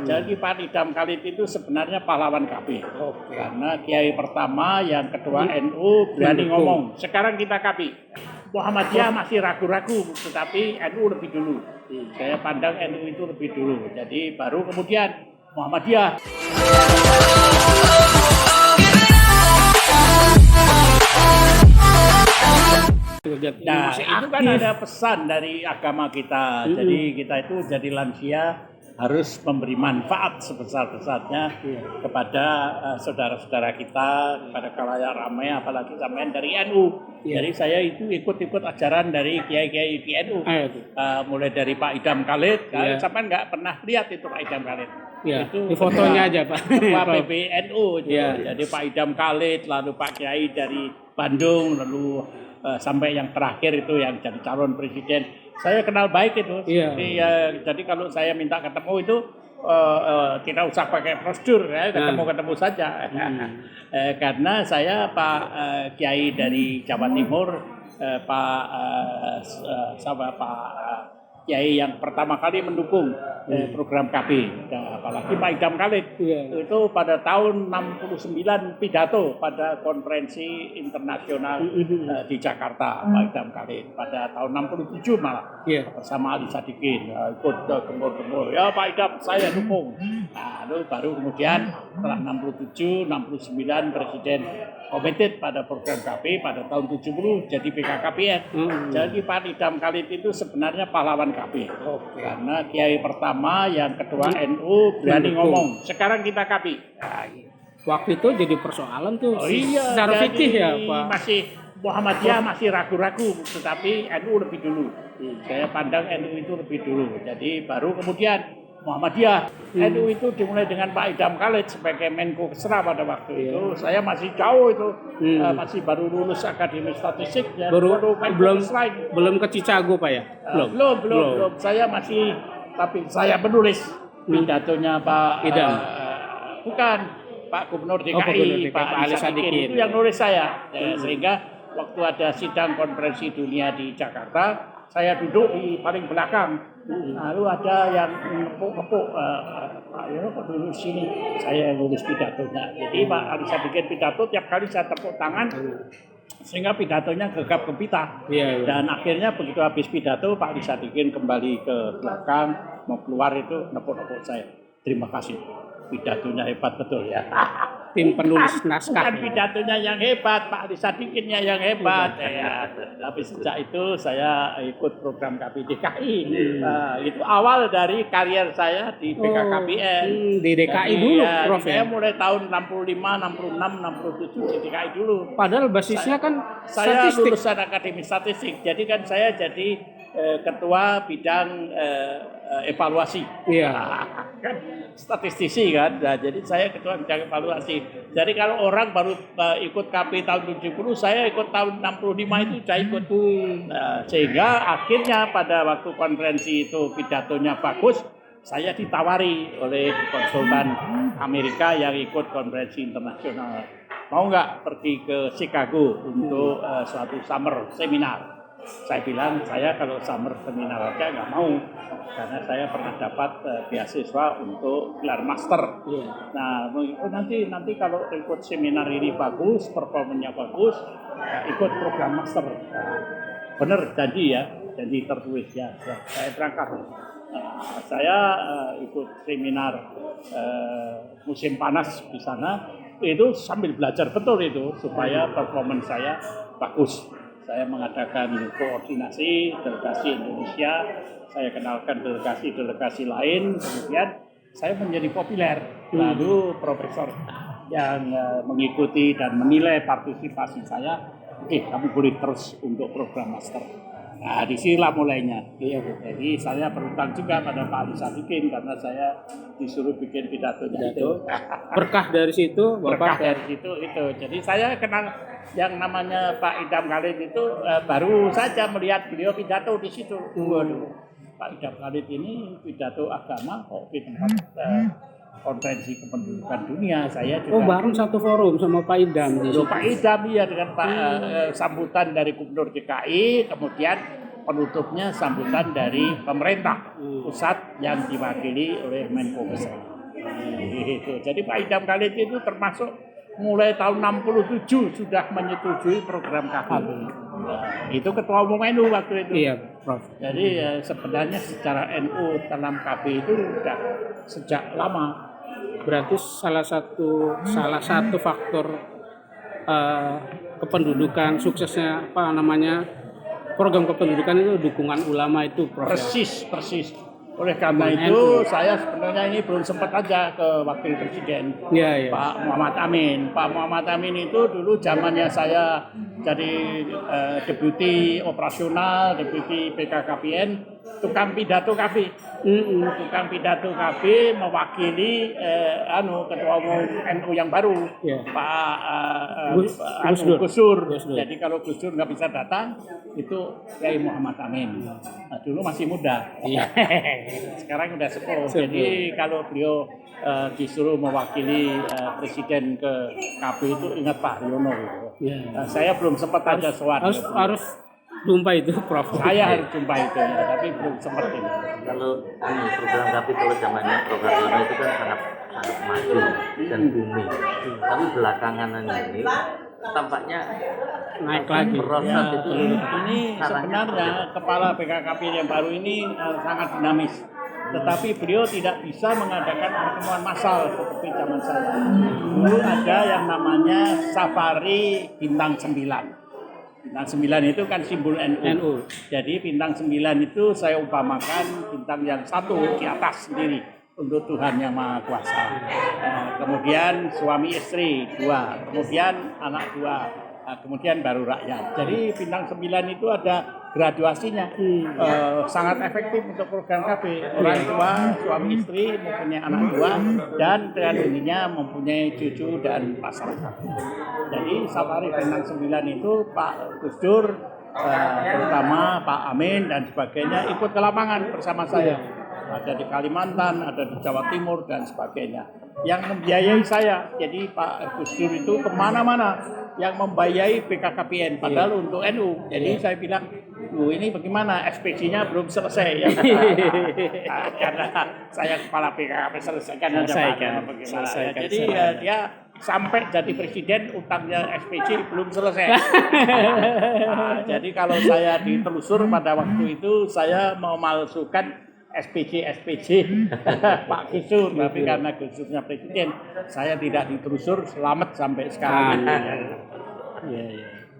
Jadi Pak Idam Khalid itu sebenarnya pahlawan KB. Oke. Karena Kiai pertama, yang kedua NU berani ngomong. Sekarang kita KB. Muhammadiyah masih ragu-ragu, tetapi NU lebih dulu. Saya pandang NU itu lebih dulu. Jadi baru kemudian Muhammadiyah. Nah, itu kan ada pesan dari agama kita. Jadi kita itu jadi lansia harus memberi manfaat sebesar-besarnya kepada saudara-saudara kita, kepada khalayak ramai, apalagi sampean dari NU. Jadi saya itu ikut-ikut ajaran dari kiai-kiai di NU. Mulai dari Pak Idam Khalid, sampean nggak pernah lihat itu Pak Idam Khalid. Itu di fotonya aja Pak. Ketua PBNU. Jadi Pak Idam Khalid, lalu Pak Kiai dari Bandung, lalu sampai yang terakhir itu yang jadi calon presiden. Saya kenal baik itu. Jadi kalau saya minta ketemu itu tidak usah pakai prosedur, ketemu saja. Karena saya Pak Kiai dari Jawa Timur, Pak Kiai yang pertama kali mendukung program KB, apalagi Pak Idam Khalid itu pada tahun 69 pidato pada konferensi internasional di Jakarta. Pak Idam Khalid pada tahun 67 malah bersama Ali Sadikin ikut gembor-gembor, ya Pak Idam saya dukung. Lalu baru kemudian setelah 67, 69 Presiden komited pada program KB pada tahun 70 jadi BKKBN. Jadi Pak Idam Khalid itu sebenarnya pahlawan KB. Karena Kiai pertama, yang kedua NU berani ngomong. Sekarang kita KB. Waktu itu jadi persoalan tuh secara jadi fikih ya Pak. Muhammadiyah masih ragu-ragu, tetapi NU lebih dulu. Saya pandang NU itu lebih dulu. Jadi baru kemudian Muhammadiyah. NU itu dimulai dengan Pak Idam Khalid sebagai Menko Kesra pada waktu itu. Saya masih jauh itu, masih baru lulus akademi statistik. Belum ke Cicago Pak ya? Belum. Saya masih, tapi saya menulis pidatonya Pak Idam. Bukan Pak Gubernur DKI, Pak Ali Sadikin. Itu yang nulis saya. Sehingga waktu ada sidang konferensi dunia di Jakarta, saya duduk di paling belakang. Lalu ada yang ngepuk-ngepuk, Pak Yono dulu sini, saya yang nulis pidatonya. Jadi Pak Ali Sadikin pidato, tiap kali saya tepuk tangan, sehingga pidatonya gegap gempita. Dan akhirnya begitu habis pidato, Pak Ali Sadikin kembali ke belakang, mau keluar itu nepuk-nepuk saya. Terima kasih, pidatonya hebat betul ya. Tim penulis naskah. Bukan pidatonya yang hebat, Pak Ali Sadikinnya yang hebat. Tapi sejak itu saya ikut program KPDKI. Itu awal dari karier saya di BKKBN. Di DKI dulu, Prof. Saya mulai tahun 65, 66, 67 di DKI dulu. Padahal basisnya saya statistik. lulusan akademi statistik. Jadi kan saya jadi ketua bidang evaluasi. Kan statistisi kan. Nah, jadi saya ketua bidang evaluasi. Jadi kalau orang baru ikut KP tahun 70, saya ikut tahun 65 itu sudah ikut. Sehingga akhirnya pada waktu konferensi itu pidatonya bagus, saya ditawari oleh konsultan Amerika yang ikut konferensi internasional. Mau nggak pergi ke Chicago untuk suatu summer seminar? Saya bilang, saya kalau summer seminar aja nggak mau, karena saya pernah dapat beasiswa untuk gelar master. Nah, nanti kalau ikut seminar ini bagus, performanya bagus, ikut program master. Bener, janji ya, janji tertulis ya. Saya berangkat. Saya ikut seminar musim panas di sana, itu sambil belajar betul itu supaya performance saya bagus. Saya mengadakan koordinasi delegasi Indonesia, saya kenalkan delegasi kain, kemudian saya menjadi populer. Lalu profesor yang mengikuti dan menilai partisipasi saya, kamu boleh terus untuk program master. Nah, disinilah mulainya. Jadi saya berhutang juga pada Pak Ali Sadikin karena saya disuruh bikin pidatonya itu. Berkah dari situ, Bapak. Dari situ itu. Jadi saya kenal yang namanya Pak Idam Khalid itu baru saja melihat beliau pidato di situ. Waduh, Pak Idam Khalid ini pidato agama kok di tempat konferensi kependudukan dunia. Saya juga bareng satu forum sama Pak Idam. Pak Idam ya dengan Pak sambutan dari Gubernur DKI, kemudian penutupnya sambutan dari pemerintah pusat yang diwakili oleh Menko Kesehatan. Gitu. Jadi Pak Idam Khalid itu termasuk mulai tahun 67 sudah menyetujui program KB. Itu ketua umum NU waktu itu. Iya, Prof. Jadi sebenarnya secara NU dalam KB itu sudah sejak lama. Berarti salah satu faktor kependudukan suksesnya program kependudukan itu dukungan ulama itu, Prof. Persis. Oleh karena itu saya sebenarnya ini belum sempat aja ke Wakil Presiden Pak Muhammad Amin. Pak Muhammad Amin itu dulu zamannya saya jadi deputi operasional, deputi PKKPN, tukang pidato KB. Tukang pidato KB mewakili ketua umum NU yang baru, Pak Gus Dur. Jadi kalau Gus Dur nggak bisa datang, itu Kiai Muhammad Amin. Nah, dulu masih muda. Sekarang udah sepuh. Jadi kalau beliau disuruh mewakili presiden ke KB itu ingat Pak Haryono gitu. Saya belum sempat aja sowan. Harus jumpa itu, Prof. Saya harus jumpa itu, tapi belum sempat ini. Kalau ini program KB kalau zamannya program Haryono itu kan sangat maju dan booming. Tapi belakangan ini tampaknya naik lagi. Merosot itu. Ini sebenarnya kepala BKKP yang baru ini sangat dinamis. Tetapi beliau tidak bisa mengadakan pertemuan massal seperti zaman saya. Dulu ada yang namanya Safari Bintang 9. Bintang 9 itu kan simbol NU. Jadi bintang 9 itu saya upamakan bintang yang satu di atas sendiri untuk Tuhan Yang Maha Kuasa. Kemudian suami istri 2, kemudian anak 2, kemudian baru rakyat. Jadi bintang 9 itu ada graduasinya. Sangat efektif untuk program KB. Orang tua, suami istri mempunyai anak 2 dan dengan dirinya mempunyai cucu dan pasangan. Jadi Safari bintang 9 itu Pak Gus Dur, terutama Pak Amin dan sebagainya ikut ke lapangan bersama saya. Ada di Kalimantan, ada di Jawa Timur dan sebagainya. Yang membiayai saya, jadi Pak Gus Dur itu kemana-mana yang membiayai BKKPN, padahal untuk NU. Jadi saya bilang, ini bagaimana SPG-nya belum selesai ya? Karena saya kepala BKKP selesaikan aja bagaimana. Jadi dia sampai jadi presiden utangnya SPG belum selesai. Jadi kalau saya ditelusur pada waktu itu saya mau memalsukan SPG Pak Gus Dur, tapi karena Gus Durnya presiden, saya tidak ditelusur, selamat sampai sekarang.